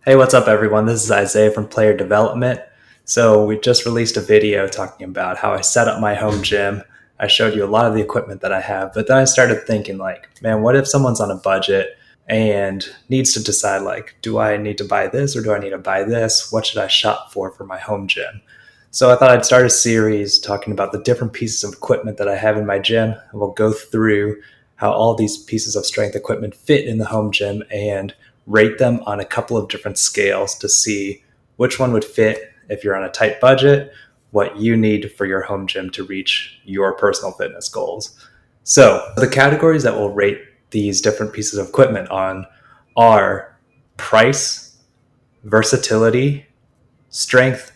Hey, what's up, everyone? This is Isaiah from Player Development. So, we just released a video talking about how I set up my home gym. I showed you a lot of the equipment that I have, but then I started thinking, man, what if someone's on a budget and needs to decide, do I need to buy this or do I need to buy this? What should I shop for my home gym? So, I thought I'd start a series talking about the different pieces of equipment that I have in my gym, and we'll go through how all these pieces of strength equipment fit in the home gym and rate them on a couple of different scales to see which one would fit if you're on a tight budget, what you need for your home gym to reach your personal fitness goals. So, the categories that we'll rate these different pieces of equipment on are price, versatility, strength,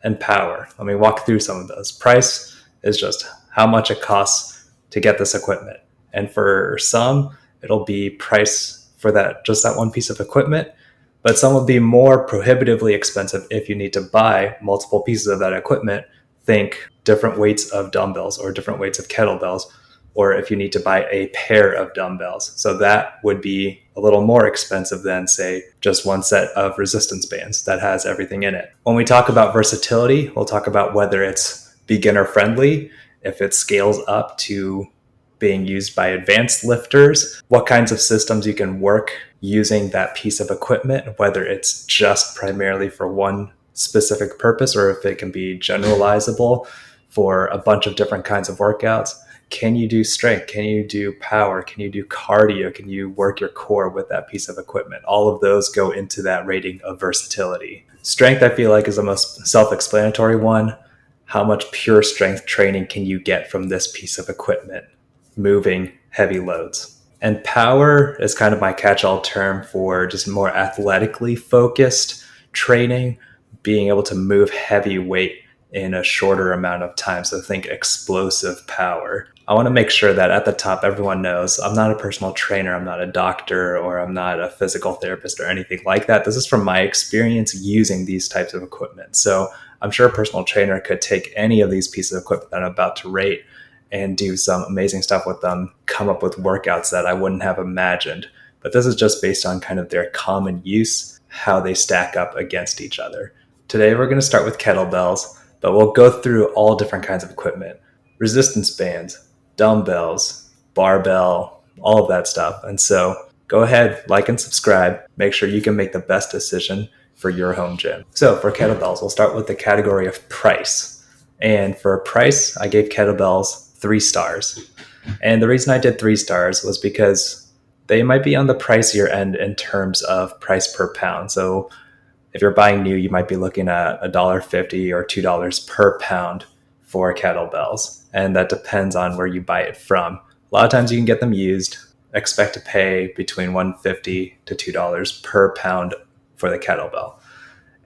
and power. Let me walk through some of those. Price is just how much it costs to get this equipment. And for some, it'll be price for that one piece of equipment, but some will be more prohibitively expensive if you need to buy multiple pieces of that equipment. Think different weights of dumbbells or different weights of kettlebells, or if you need to buy a pair of dumbbells. So that would be a little more expensive than, say, just one set of resistance bands that has everything in it. When we talk about versatility, we'll talk about whether it's beginner friendly, if it scales up to being used by advanced lifters, what kinds of systems you can work using that piece of equipment, whether it's just primarily for one specific purpose or if it can be generalizable for a bunch of different kinds of workouts. Can you do strength? Can you do power? Can you do cardio? Can you work your core with that piece of equipment? All of those go into that rating of versatility. Strength, I feel like, is the most self-explanatory one. How much pure strength training can you get from this piece of equipment moving heavy loads? And power is kind of my catch-all term for just more athletically focused training, being able to move heavy weight in a shorter amount of time. So think explosive power. I want to make sure that at the top, everyone knows I'm not a personal trainer, I'm not a doctor, or I'm not a physical therapist or anything like that. This is from my experience using these types of equipment. So I'm sure a personal trainer could take any of these pieces of equipment that I'm about to rate and do some amazing stuff with them, come up with workouts that I wouldn't have imagined. But this is just based on kind of their common use, how they stack up against each other. Today, we're going to start with kettlebells, but we'll go through all different kinds of equipment: resistance bands, dumbbells, barbell, all of that stuff. And so go ahead, like and subscribe. Make sure you can make the best decision for your home gym. So for kettlebells, we'll start with the category of price. And for price, I gave kettlebells 3 stars. And the reason I did 3 stars was because they might be on the pricier end in terms of price per pound. So if you're buying new, you might be looking at $1.50 or $2 per pound for kettlebells. And that depends on where you buy it from. A lot of times you can get them used. Expect to pay between $1.50 to $2 per pound for the kettlebell.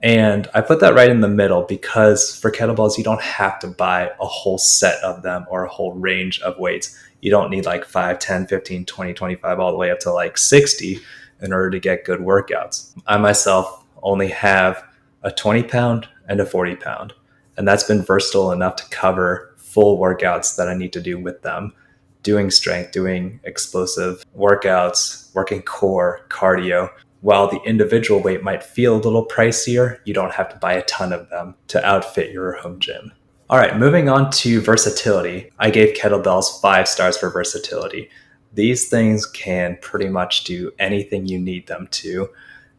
And I put that right in the middle because for kettlebells, you don't have to buy a whole set of them or a whole range of weights. You don't need like 5, 10, 15, 20, 25, all the way up to like 60 in order to get good workouts. I myself only have a 20 pound and a 40 pound. And that's been versatile enough to cover full workouts that I need to do with them. Doing strength, doing explosive workouts, working core, cardio. While the individual weight might feel a little pricier, you don't have to buy a ton of them to outfit your home gym. All right, moving on to versatility. I gave kettlebells 5 stars for versatility. These things can pretty much do anything you need them to.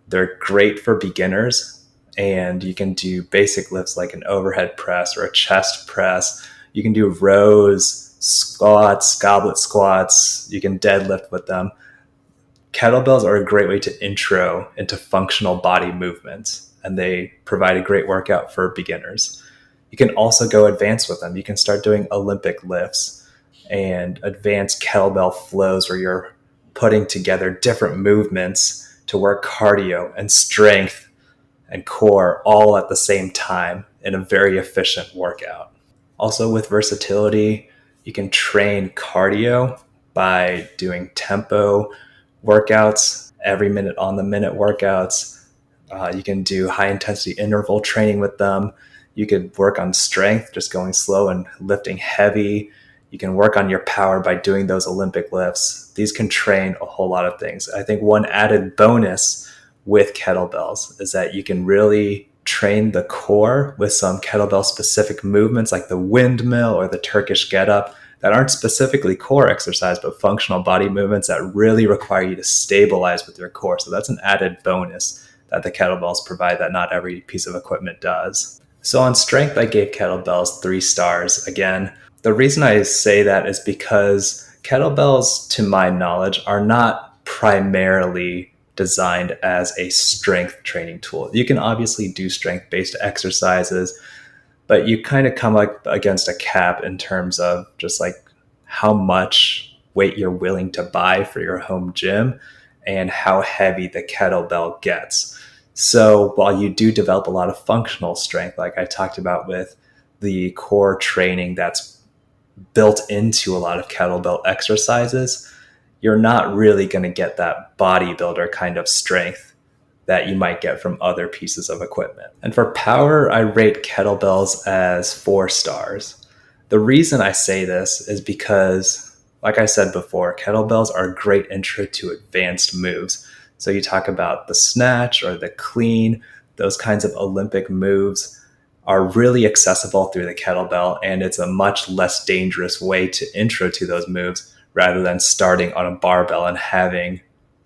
They're great for beginners, and you can do basic lifts like an overhead press or a chest press. You can do rows, squats, goblet squats. You can deadlift with them. Kettlebells are a great way to intro into functional body movements, and they provide a great workout for beginners. You can also go advanced with them. You can start doing Olympic lifts and advanced kettlebell flows where you're putting together different movements to work cardio and strength and core all at the same time in a very efficient workout. Also with versatility, you can train cardio by doing tempo workouts, every minute on the minute workouts. You can do high intensity interval training with them. You could work on strength, just going slow and lifting heavy. You can work on your power by doing those Olympic lifts. These can train a whole lot of things. I think one added bonus with kettlebells is that you can really train the core with some kettlebell specific movements like the windmill or the Turkish get up that aren't specifically core exercise, but functional body movements that really require you to stabilize with your core. So that's an added bonus that the kettlebells provide that not every piece of equipment does. So on strength, I gave kettlebells 3 stars. Again, the reason I say that is because kettlebells, to my knowledge, are not primarily designed as a strength training tool. You can obviously do strength-based exercises, but you kind of come up against a cap in terms of just like how much weight you're willing to buy for your home gym and how heavy the kettlebell gets. So while you do develop a lot of functional strength, like I talked about with the core training that's built into a lot of kettlebell exercises, you're not really going to get that bodybuilder kind of strength that you might get from other pieces of equipment. And for power, I rate kettlebells as 4 stars. The reason I say this is because, like I said before, kettlebells are a great intro to advanced moves. So you talk about the snatch or the clean, those kinds of Olympic moves are really accessible through the kettlebell, and it's a much less dangerous way to intro to those moves rather than starting on a barbell and having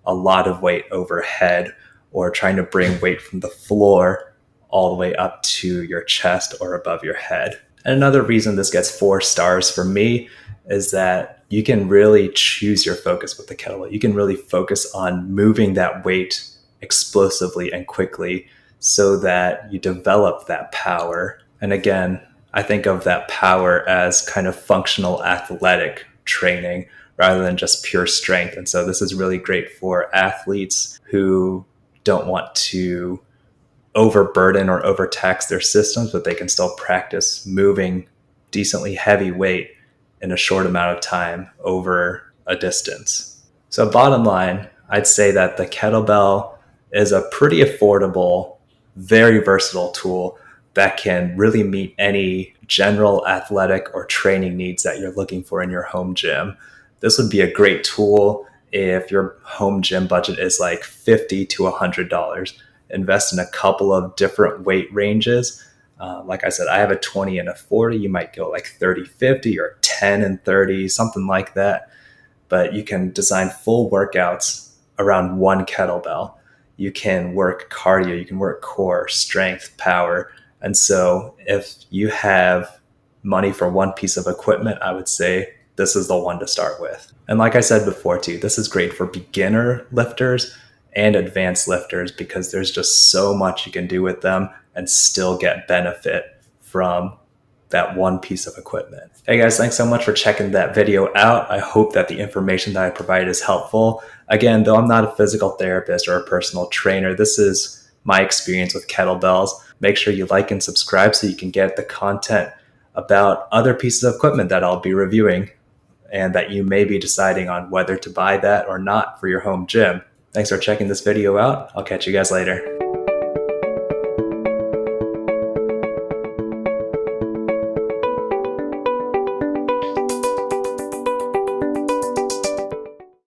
a lot of weight overhead or trying to bring weight from the floor all the way up to your chest or above your head. And another reason this gets 4 stars for me is that you can really choose your focus with the kettlebell. You can really focus on moving that weight explosively and quickly so that you develop that power. And again, I think of that power as kind of functional athletic training rather than just pure strength. And so this is really great for athletes who don't want to overburden or overtax their systems, but they can still practice moving decently heavy weight in a short amount of time over a distance. So bottom line, I'd say that the kettlebell is a pretty affordable, very versatile tool that can really meet any general athletic or training needs that you're looking for in your home gym. This would be a great tool if your home gym budget is like $50 to $100. Invest in a couple of different weight ranges. Like I said, I have a 20 and a 40. You might go like 30, 50 or 10 and 30, something like that. But you can design full workouts around one kettlebell. You can work cardio, you can work core, strength, power. And so if you have money for one piece of equipment, I would say this is the one to start with. And like I said before too, this is great for beginner lifters and advanced lifters because there's just so much you can do with them and still get benefit from that one piece of equipment. Hey guys, thanks so much for checking that video out. I hope that the information that I provided is helpful. Again, though I'm not a physical therapist or a personal trainer, this is my experience with kettlebells. Make sure you like and subscribe so you can get the content about other pieces of equipment that I'll be reviewing and that you may be deciding on whether to buy that or not for your home gym. Thanks for checking this video out. I'll catch you guys later.